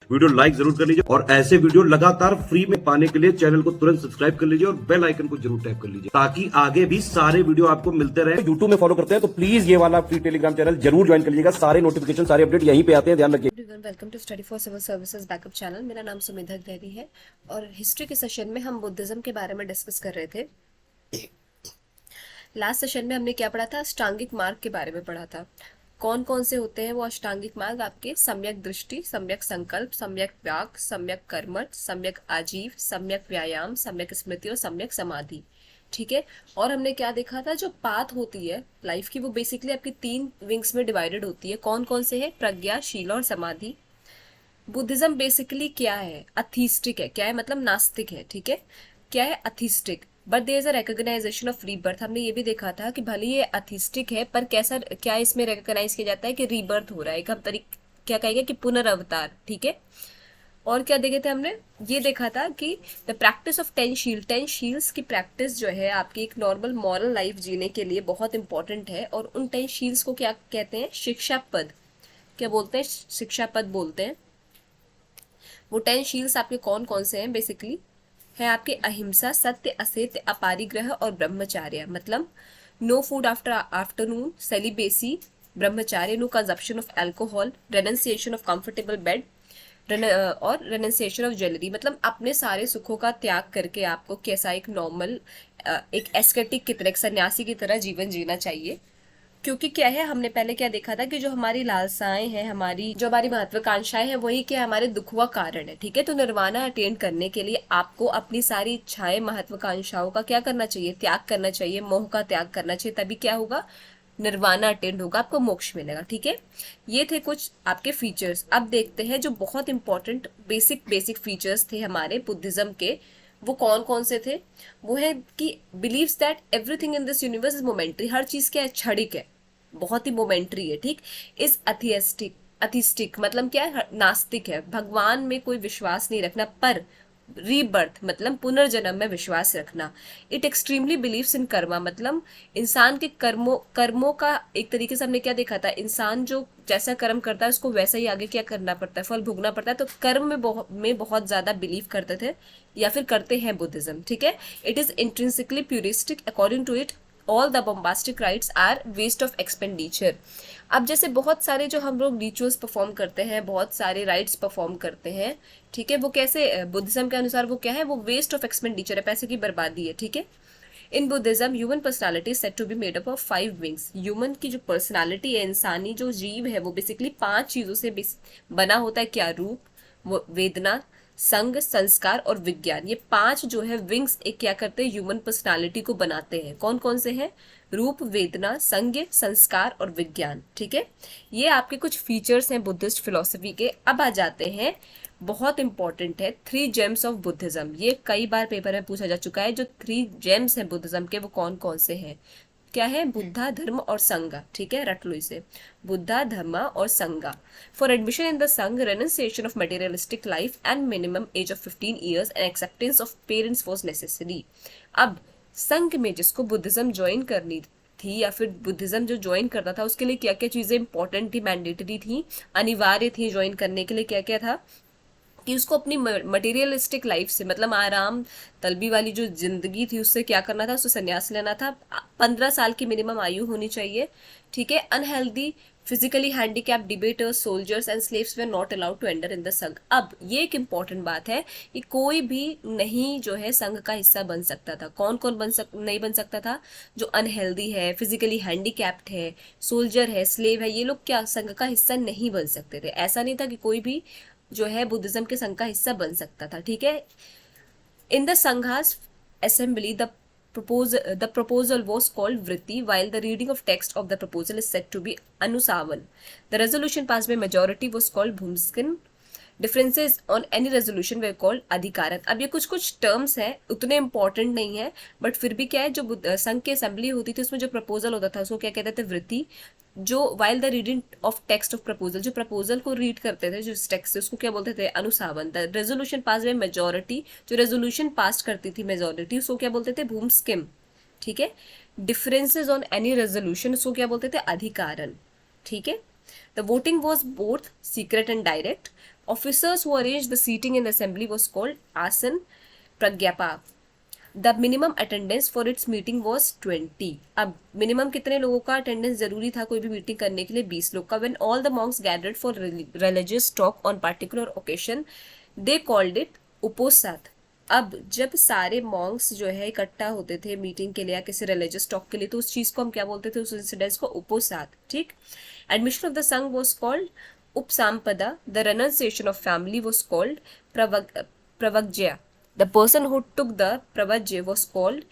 Video like जरूर कर लीजिए और ऐसे वीडियो लगातार फ्री में पाने के लिए चैनल को तुरंत सब्सक्राइब कर लीजिए और बेल आइकन को जरूर टैप कर लीजिए ताकि आगे भी सारे वीडियो आपको मिलते रहे। यूट्यूब में फॉलो करते हैं तो प्लीज ये वाला फ्री टेलीग्राम चैनल जरूर ज्वाइन कर लीजिएगा। सारे नोटिफिकेशन सारे अपडेट यहीं पे आते हैं, ध्यान रखिए। Welcome to study for civil services backup channel. मेरा नाम सुमेधा ग्रेवी है और हिस्ट्री के सेशन में हम बुद्धिज्म के बारे में डिस्कस कर रहे थे। लास्ट सेशन में हमने क्या पढ़ा था? अष्टांगिक मार्ग के बारे में पढ़ा था। कौन कौन से होते हैं वो अष्टांगिक मार्ग? आपके सम्यक दृष्टि, सम्यक संकल्प, सम्यक व्याग, सम्यक कर्मठ, सम्यक आजीव, सम्यक व्यायाम, सम्यक स्मृति और सम्यक समाधि। ठीक है। और हमने क्या देखा था? जो पाथ होती है लाइफ की वो बेसिकली आपकी 3 विंग्स में डिवाइडेड होती है। कौन कौन से है? प्रज्ञा, शील और समाधि। बुद्धिज्म बेसिकली क्या है? अथीस्टिक है। क्या है? मतलब नास्तिक है। ठीक है। क्या है? Atheistic, but there is a recognisation of rebirth. हमने ये भी देखा था कि भले ये अथीस्टिक है पर कैसा क्या इसमें रिकॉग्नाइज किया जाता है कि रीबर्थ हो रहा है। एक हम क्या कहेंगे कि पुनर्अवतार। ठीक है। और क्या देखे थे हमने? ये देखा था कि द प्रैक्टिस ऑफ 10 शील, 10 शील्स की प्रैक्टिस जो है आपकी एक नॉर्मल मॉरल लाइफ जीने के लिए बहुत इंपॉर्टेंट है। और उन 10 शील्स को क्या कहते हैं? शिक्षा पद। क्या बोलते हैं? शिक्षा पद बोलते हैं। वो 10 शील्स आपके कौन कौन से हैं? बेसिकली है आपके अहिंसा, सत्य, असत्य, अपारिग्रह और ब्रह्मचार्य। मतलब no food after afternoon, celibacy, brahmacharya, no consumption of alcohol, renunciation of comfortable bed और रेनंसिएशन ऑफ ज्वेलरी। मतलब अपने सारे सुखों का त्याग करके आपको कैसा एक नॉर्मल एक एस्केटिक की तरह, एक सन्यासी की तरह जीवन जीना चाहिए। क्योंकि क्या है, हमने पहले क्या देखा था कि जो हमारी लालसाएं हैं, हमारी महत्वाकांक्षाएं हैं, वही क्या हमारे दुख का कारण है। ठीक है। तो निर्वाणा अटेन करने के लिए आपको अपनी सारी इच्छाएं, महत्वाकांक्षाओं का क्या करना चाहिए? त्याग करना चाहिए, मोह का त्याग करना चाहिए। तभी क्या होगा? निर्वाणा अटेंड होगा, आपको मोक्ष मिलेगा। ठीक है। ये थे कुछ आपके फीचर्स। अब देखते हैं जो बहुत इंपॉर्टेंट बेसिक फीचर्स थे हमारे बुद्धिज्म के, वो कौन कौन से थे? वो है कि believes that everything in this universe is momentary. हर चीज क्या है? क्षणिक है, बहुत ही मोमेंट्री है। ठीक। इज अथियस्टिक, अथिस्टिक मतलब क्या है? नास्तिक है, भगवान में कोई विश्वास नहीं रखना, पर रीबर्थ मतलब पुनर्जन्म में विश्वास रखना। It extremely believes in Karma, मतलब इंसान के कर्मों का एक तरीके से हमने क्या देखा था? इंसान जो जैसा कर्म करता है उसको वैसा ही आगे क्या करना पड़ता है? फल भोगना पड़ता है। तो कर्म में बहुत ज्यादा बिलीव करते थे या फिर करते हैं बुद्धिज्म। ठीक है। It is intrinsically puristic. According to it all the bombastic rites are waste of expenditure. अब जैसे बहुत सारे जो हम लोग रिचुअल्स परफॉर्म करते हैं, बहुत सारे राइट्स परफॉर्म करते हैं, ठीक है, वो कैसे बुद्धिज्म के अनुसार वो क्या है? वो वेस्ट ऑफ एक्सपेंडिचर है, पैसे की बर्बादी है। ठीक है। In Buddhism human personality set to be made up of 5 wings. Human की जो पर्सनालिटी है, इंसानी जो जीव है, वो बेसिकली 5 चीजों से बना होता है। क्या? रूप, वेदना, संग, संस्कार और विज्ञान। ये 5 जो है विंग्स एक क्या करते हैं? ह्यूमन पर्सनालिटी को बनाते हैं। कौन कौन से हैं? रूप, वेदना, संग, संस्कार और विज्ञान। ठीक है। ये आपके कुछ फीचर्स हैं बुद्धिस्ट फिलोसफी के। अब आ जाते हैं, बहुत इंपॉर्टेंट है, 3 जेम्स ऑफ बुद्धिज्म। ये कई बार पेपर में पूछा जा चुका है। जो 3 जेम्स हैं बुद्धिज्म के वो कौन कौन से हैं? क्या है? बुद्धा, धर्म और संगा। ठीक है। रट लो इसे, बुद्धा, धर्म और संगा। For admission in the Sangha, renunciation of materialistic life and minimum age of 15 years and acceptance of parents was necessary. अब संघ में जिसको बुद्धिज्म ज्वाइन करनी थी या फिर बुद्धिज्म जो ज्वाइन करता था उसके लिए क्या क्या चीजें इंपॉर्टेंट थी, मैंडेटरी थी, अनिवार्य थी ज्वाइन करने के लिए? क्या क्या था? कि उसको अपनी मटेरियलिस्टिक लाइफ से, मतलब आराम तलबी वाली जो जिंदगी थी, उससे क्या करना था? उससे संन्यास लेना था। 15 साल की मिनिमम आयु होनी चाहिए। ठीक है। Unhealthy, physically handicap, debaters, soldiers and slaves were not allowed to enter in the Sangha. अब ये एक इंपॉर्टेंट बात है कि कोई भी नहीं जो है संघ का हिस्सा बन सकता था। कौन कौन नहीं बन सकता था? जो अनहेल्दी है, फिजिकली हैंडीकैप्ड है, सोल्जर है, स्लेव है, ये लोग क्या संघ का हिस्सा नहीं बन सकते थे। ऐसा नहीं था कि कोई भी जो है बुद्धिज्म के संघ का हिस्सा बन सकता था। ठीक है। In the Sangha's assembly the proposal was called vritti, while the reading of text of the proposal is said to be anusavan. The resolution passed by majority was called bhumskin. Differences on any resolution they called अधिकारत। अब ये कुछ terms हैं, उतने important नहीं है, but फिर भी क्या है, जो संघ की असेंबली होती थी उसमें जो प्रपोजल होता था उसको क्या कहते थे? वृत्ति। जो while the reading of text of proposal, जो प्रपोजल को रीड करते थे, जो टेक्स्ट उसको क्या बोलते थे? अनुसावन। The resolution pass by majority, जो रेजोल्यूशन पास करती थी मेजोरिटी, उसको क्या बोलते थे? भूम स्किम। ठीक है। डिफरेंसेज ऑन एनी रेजोल्यूशन, उसको क्या बोलते थे? अधिकारन। ठीक है। The voting was both secret and direct. Officers who arranged the seating in the assembly was called आसन प्रज्ञापक. The minimum attendance for its meeting was 20. अब मिनिमम कितने लोगों का अटेंडेंस जरूरी था कोई भी मीटिंग करने के लिए? 20 लोग का. When all the monks gathered for religious talk on particular occasion they called it uposatha. अब जब सारे मॉन्क्स जो है इकट्ठा होते थे मीटिंग के लिए या किसी रिलीजियस टॉक के लिए, तो उस चीज को हम क्या बोलते थे, उस इंसिडेंस को उपोसात. ठीक. Admission of the Sangha was called upasampada. The renunciation of family was called pravajya. The person who took the pravajya was called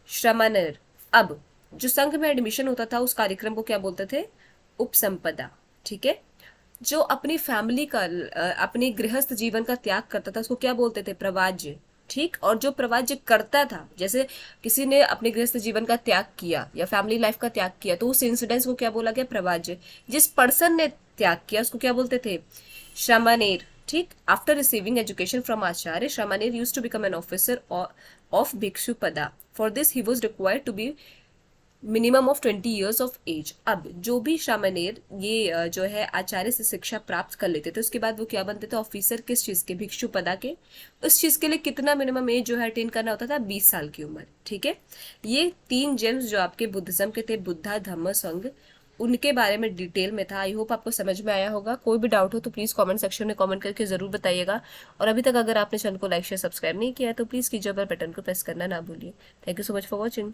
shramanera. अब जो संघ में एडमिशन होता था उस कार्यक्रम को क्या बोलते थे? उपसंपदा. ठीक है. जो अपनी फैमिली का अपने गृहस्थ जीवन का त्याग करता था उसको क्या बोलते थे? प्रवाज्य. ठीक. और जो प्रवाज्य करता था, जैसे किसी ने अपने गृहस्थ जीवन का त्याग किया या फैमिली लाइफ का त्याग किया, तो उस इंसिडेंस को क्या बोला गया? प्रवाज्य. जिस पर्सन ने त्याग किया उसको क्या बोलते थे? श्रमणेर. ठीक. After receiving education from acharya, shramanera used to become an officer of bhikshu पदा. For this he was required to be minimum of 20 years of age. अब जो भी श्रमणेर ये जो है आचार्य से शिक्षा प्राप्त कर लेते थे उसके बाद वो क्या बनते थे? ऑफिसर. किस चीज के? भिक्षु पदा के. उस चीज के लिए कितना मिनिमम एज जो है अटेन करना होता था? 20 साल की उम्र. ठीक है. ये 3 जेम्स जो आपके बुद्धिज्म के थे, बुद्धा, धम्म, संघ, उनके बारे में डिटेल में था. आई होप आपको समझ में आया होगा. कोई भी डाउट हो तो प्लीज कमेंट सेक्शन में कमेंट करके जरूर बताइएगा. और अभी तक अगर आपने चैनल को लाइक शेयर सब्सक्राइब नहीं किया है तो प्लीज कीजिए, बेल बटन को प्रेस करना ना भूलिए. Thank you so much for watching.